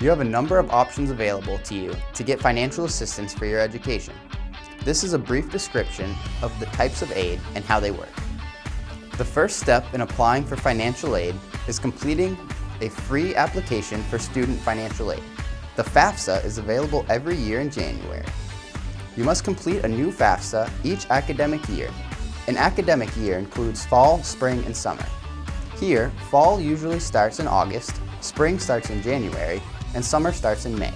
You have a number of options available to you to get financial assistance for your education. This is a brief description of the types of aid and how they work. The first step in applying for financial aid is completing a free application for student financial aid. The FAFSA is available every year in January. You must complete a new FAFSA each academic year. An academic year includes fall, spring, and summer. Here, fall usually starts in August, spring starts in January, and summer starts in May.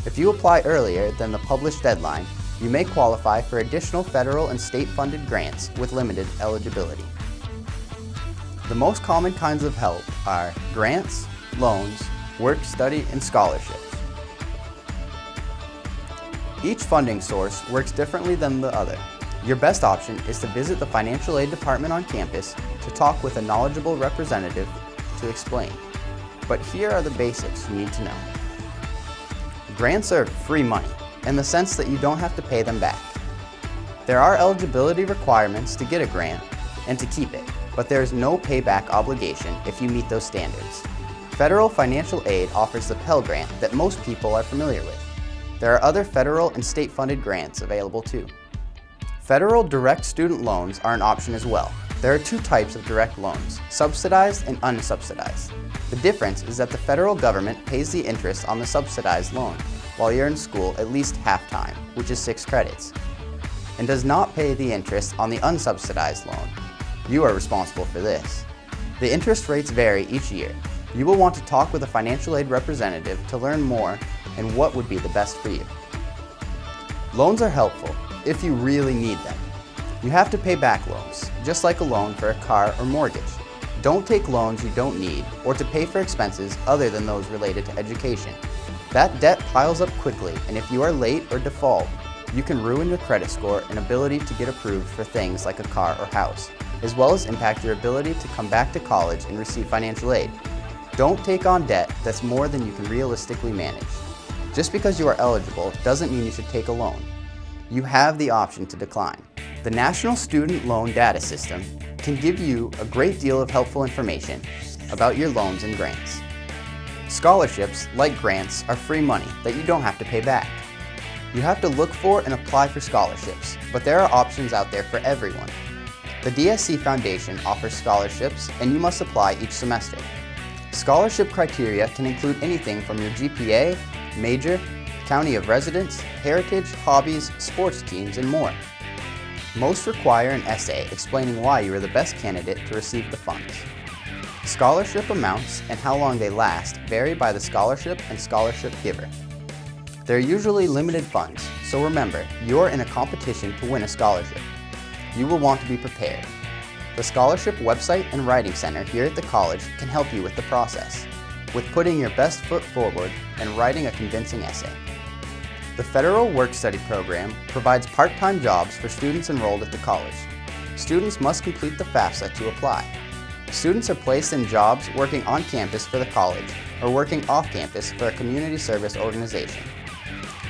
If you apply earlier than the published deadline, you may qualify for additional federal and state-funded grants with limited eligibility. The most common kinds of help are grants, loans, work study, and scholarships. Each funding source works differently than the other. Your best option is to visit the financial aid department on campus to talk with a knowledgeable representative to explain. But here are the basics you need to know. Grants are free money in the sense that you don't have to pay them back. There are eligibility requirements to get a grant and to keep it, but there is no payback obligation if you meet those standards. Federal financial aid offers the Pell Grant that most people are familiar with. There are other federal and state-funded grants available too. Federal direct student loans are an option as well. There are two types of direct loans, subsidized and unsubsidized. The difference is that the federal government pays the interest on the subsidized loan while you're in school at least half time, which is 6 credits, and does not pay the interest on the unsubsidized loan. You are responsible for this. The interest rates vary each year. You will want to talk with a financial aid representative to learn more and what would be the best for you. Loans are helpful if you really need them. You have to pay back loans, just like a loan for a car or mortgage. Don't take loans you don't need or to pay for expenses other than those related to education. That debt piles up quickly, and if you are late or default, you can ruin your credit score and ability to get approved for things like a car or house, as well as impact your ability to come back to college and receive financial aid. Don't take on debt that's more than you can realistically manage. Just because you are eligible doesn't mean you should take a loan. You have the option to decline. The National Student Loan Data System can give you a great deal of helpful information about your loans and grants. Scholarships, like grants, are free money that you don't have to pay back. You have to look for and apply for scholarships, but there are options out there for everyone. The DSC Foundation offers scholarships, and you must apply each semester. Scholarship criteria can include anything from your GPA, major, county of residence, heritage, hobbies, sports teams, and more. Most require an essay explaining why you are the best candidate to receive the funds. Scholarship amounts and how long they last vary by the scholarship and scholarship giver. There are usually limited funds, so remember, you're in a competition to win a scholarship. You will want to be prepared. The scholarship website and writing center here at the college can help you with the process, with putting your best foot forward and writing a convincing essay. The Federal Work Study Program provides part-time jobs for students enrolled at the college. Students must complete the FAFSA to apply. Students are placed in jobs working on campus for the college or working off campus for a community service organization.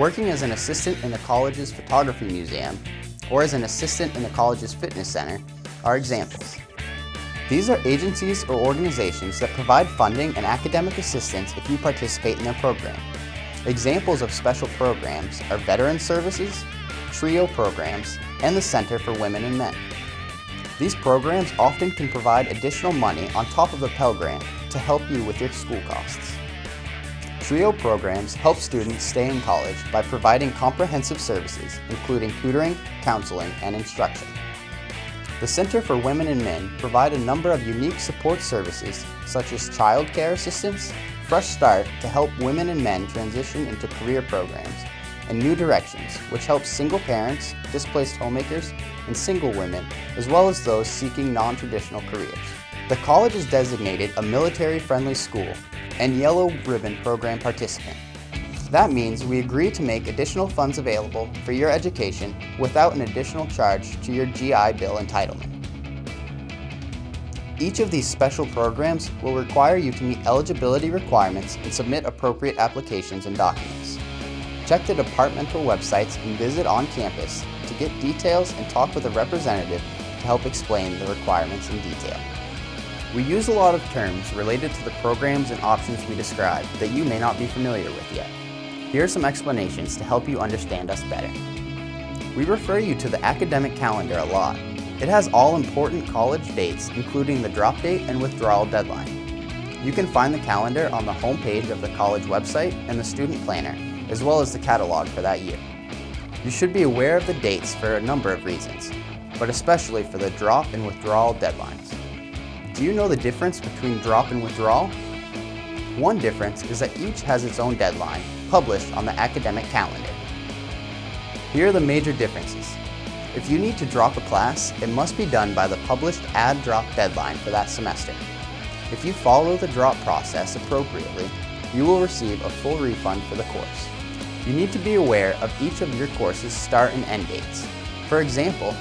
Working as an assistant in the college's photography museum or as an assistant in the college's fitness center are examples. These are agencies or organizations that provide funding and academic assistance if you participate in their program. Examples of special programs are Veteran Services, TRIO programs, and the Center for Women and Men. These programs often can provide additional money on top of the Pell Grant to help you with your school costs. TRIO programs help students stay in college by providing comprehensive services, including tutoring, counseling, and instruction. The Center for Women and Men provide a number of unique support services such as child care assistance, Fresh Start to help women and men transition into career programs, and New Directions, which helps single parents, displaced homemakers, and single women, as well as those seeking non-traditional careers. The college is designated a military-friendly school and Yellow Ribbon Program participant. That means we agree to make additional funds available for your education without an additional charge to your GI Bill entitlement. Each of these special programs will require you to meet eligibility requirements and submit appropriate applications and documents. Check the departmental websites and visit on campus to get details and talk with a representative to help explain the requirements in detail. We use a lot of terms related to the programs and options we describe that you may not be familiar with yet. Here are some explanations to help you understand us better. We refer you to the academic calendar a lot. It has all important college dates, including the drop date and withdrawal deadline. You can find the calendar on the home page of the college website and the student planner, as well as the catalog for that year. You should be aware of the dates for a number of reasons, but especially for the drop and withdrawal deadlines. Do you know the difference between drop and withdrawal? One difference is that each has its own deadline, published on the academic calendar. Here are the major differences. If you need to drop a class, it must be done by the published add-drop deadline for that semester. If you follow the drop process appropriately, you will receive a full refund for the course. You need to be aware of each of your course's start and end dates. For example,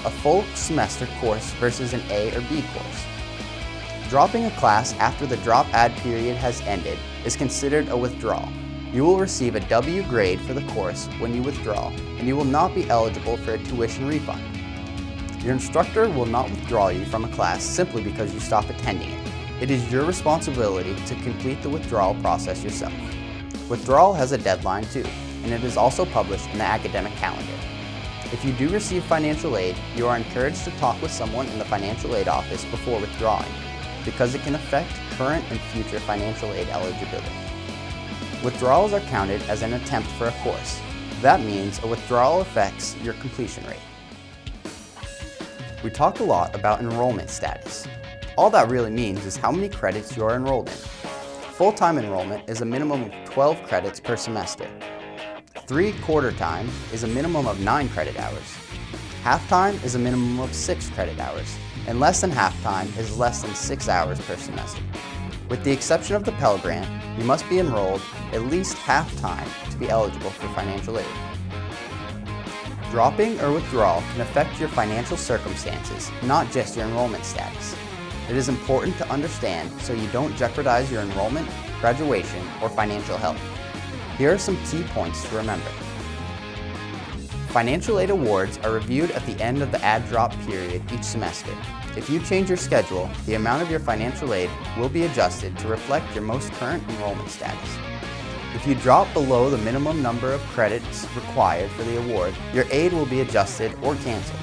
a full semester course versus an A or B course. Dropping a class after the drop add period has ended is considered a withdrawal. You will receive a W grade for the course when you withdraw, and you will not be eligible for a tuition refund. Your instructor will not withdraw you from a class simply because you stop attending it. It is your responsibility to complete the withdrawal process yourself. Withdrawal has a deadline too, and it is also published in the academic calendar. If you do receive financial aid, you are encouraged to talk with someone in the financial aid office before withdrawing, because it can affect current and future financial aid eligibility. Withdrawals are counted as an attempt for a course. That means a withdrawal affects your completion rate. We talk a lot about enrollment status. All that really means is how many credits you are enrolled in. Full-time enrollment is a minimum of 12 credits per semester. 3/4 time is a minimum of 9 credit hours. Half-time is a minimum of 6 credit hours, and less than half-time is less than 6 hours per semester. With the exception of the Pell Grant, you must be enrolled at least half-time to be eligible for financial aid. Dropping or withdrawal can affect your financial circumstances, not just your enrollment status. It is important to understand so you don't jeopardize your enrollment, graduation, or financial health. Here are some key points to remember. Financial aid awards are reviewed at the end of the add-drop period each semester. If you change your schedule, the amount of your financial aid will be adjusted to reflect your most current enrollment status. If you drop below the minimum number of credits required for the award, your aid will be adjusted or canceled.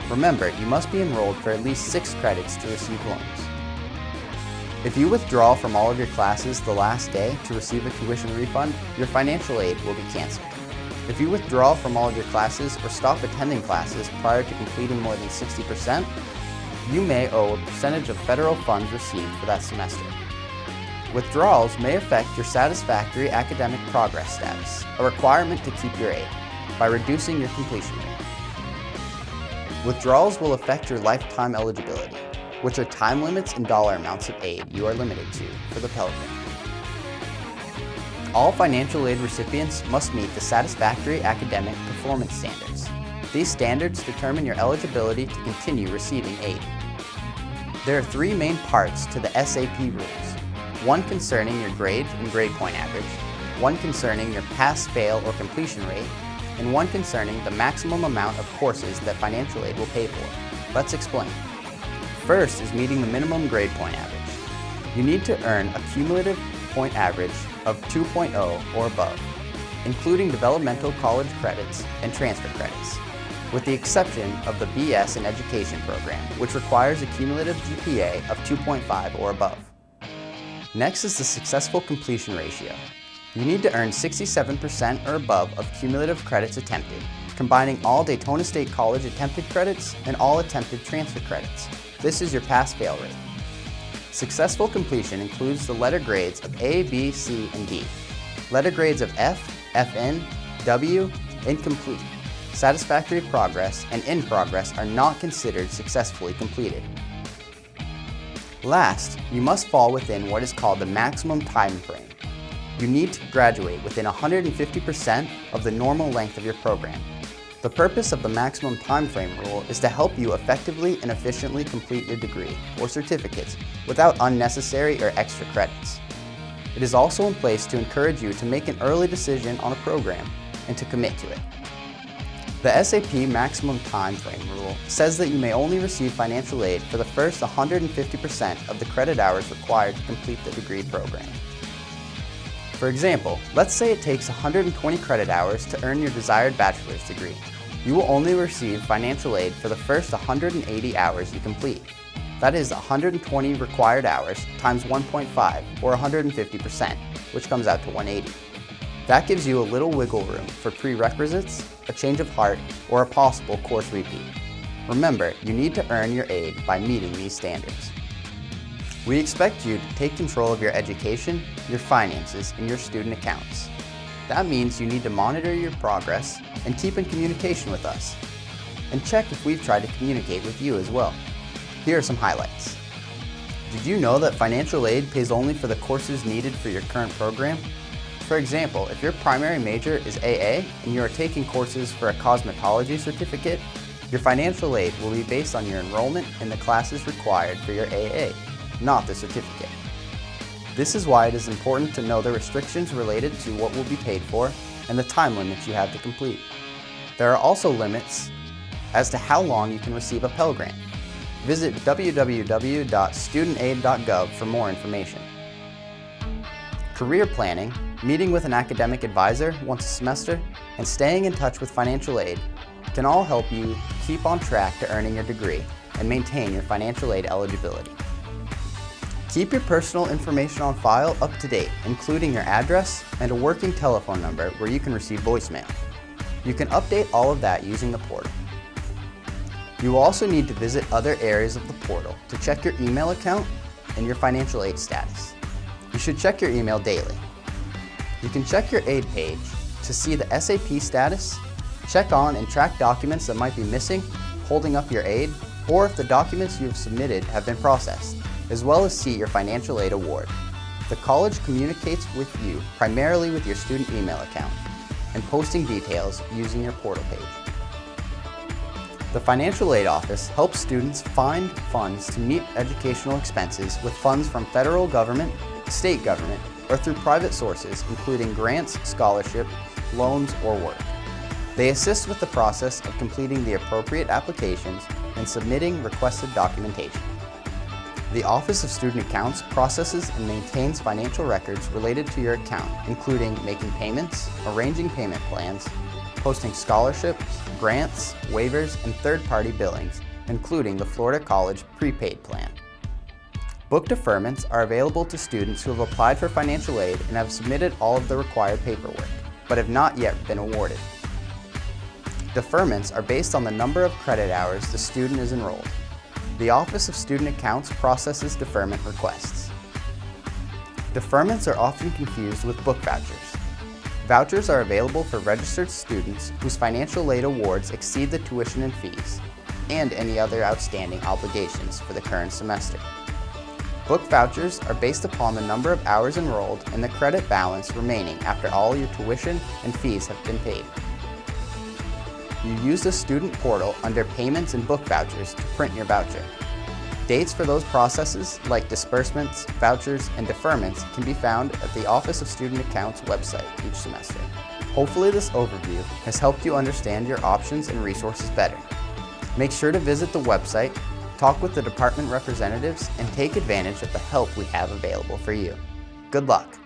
Remember, you must be enrolled for at least 6 credits to receive loans. If you withdraw from all of your classes the last day to receive a tuition refund, your financial aid will be canceled. If you withdraw from all of your classes or stop attending classes prior to completing more than 60%, you may owe a percentage of federal funds received for that semester. Withdrawals may affect your satisfactory academic progress status, a requirement to keep your aid, by reducing your completion rate. Withdrawals will affect your lifetime eligibility, which are time limits and dollar amounts of aid you are limited to for the Pell Grant. All financial aid recipients must meet the satisfactory academic performance standards. These standards determine your eligibility to continue receiving aid. There are 3 main parts to the SAP rules. One concerning your grade and grade point average, one concerning your pass, fail, or completion rate, and one concerning the maximum amount of courses that financial aid will pay for. Let's explain. First is meeting the minimum grade point average. You need to earn a cumulative point average of 2.0 or above, including developmental college credits and transfer credits, with the exception of the BS in Education program, which requires a cumulative GPA of 2.5 or above. Next is the successful completion ratio. You need to earn 67% or above of cumulative credits attempted, combining all Daytona State College attempted credits and all attempted transfer credits. This is your pass-fail rate. Successful completion includes the letter grades of A, B, C, and D. Letter grades of F, FN, W, incomplete, satisfactory progress, and in progress are not considered successfully completed. Last, you must fall within what is called the maximum time frame. You need to graduate within 150% of the normal length of your program. The purpose of the maximum time frame rule is to help you effectively and efficiently complete your degree or certificates without unnecessary or extra credits. It is also in place to encourage you to make an early decision on a program and to commit to it. The SAP maximum time frame rule says that you may only receive financial aid for the first 150% of the credit hours required to complete the degree program. For example, let's say it takes 120 credit hours to earn your desired bachelor's degree. You will only receive financial aid for the first 180 hours you complete. That is 120 required hours times 1.5, or 150%, which comes out to 180. That gives you a little wiggle room for prerequisites, a change of heart, or a possible course repeat. Remember, you need to earn your aid by meeting these standards. We expect you to take control of your education, your finances, and your student accounts. That means you need to monitor your progress and keep in communication with us. And check if we've tried to communicate with you as well. Here are some highlights. Did you know that financial aid pays only for the courses needed for your current program? For example, if your primary major is AA and you are taking courses for a cosmetology certificate, your financial aid will be based on your enrollment in the classes required for your AA, not the certificate. This is why it is important to know the restrictions related to what will be paid for and the time limits you have to complete. There are also limits as to how long you can receive a Pell Grant. Visit www.studentaid.gov for more information. Career planning, meeting with an academic advisor once a semester, and staying in touch with financial aid can all help you keep on track to earning your degree and maintain your financial aid eligibility. Keep your personal information on file up to date, including your address and a working telephone number where you can receive voicemail. You can update all of that using the portal. You will also need to visit other areas of the portal to check your email account and your financial aid status. You should check your email daily. You can check your aid page to see the SAP status, check on and track documents that might be missing, holding up your aid, or if the documents you have submitted have been processed, as well as see your financial aid award. The college communicates with you primarily with your student email account and posting details using your portal page. The Financial Aid Office helps students find funds to meet educational expenses with funds from federal government, state government, or through private sources including grants, scholarships, loans, or work. They assist with the process of completing the appropriate applications and submitting requested documentation. The Office of Student Accounts processes and maintains financial records related to your account, including making payments, arranging payment plans, posting scholarships, grants, waivers, and third-party billings, including the Florida College Prepaid Plan. Book deferments are available to students who have applied for financial aid and have submitted all of the required paperwork, but have not yet been awarded. Deferments are based on the number of credit hours the student is enrolled. The Office of Student Accounts processes deferment requests. Deferments are often confused with book vouchers. Vouchers are available for registered students whose financial aid awards exceed the tuition and fees, and any other outstanding obligations for the current semester. Book vouchers are based upon the number of hours enrolled and the credit balance remaining after all your tuition and fees have been paid. You use the student portal under Payments and Book Vouchers to print your voucher. Dates for those processes, like disbursements, vouchers, and deferments, can be found at the Office of Student Accounts website each semester. Hopefully this overview has helped you understand your options and resources better. Make sure to visit the website, talk with the department representatives, and take advantage of the help we have available for you. Good luck!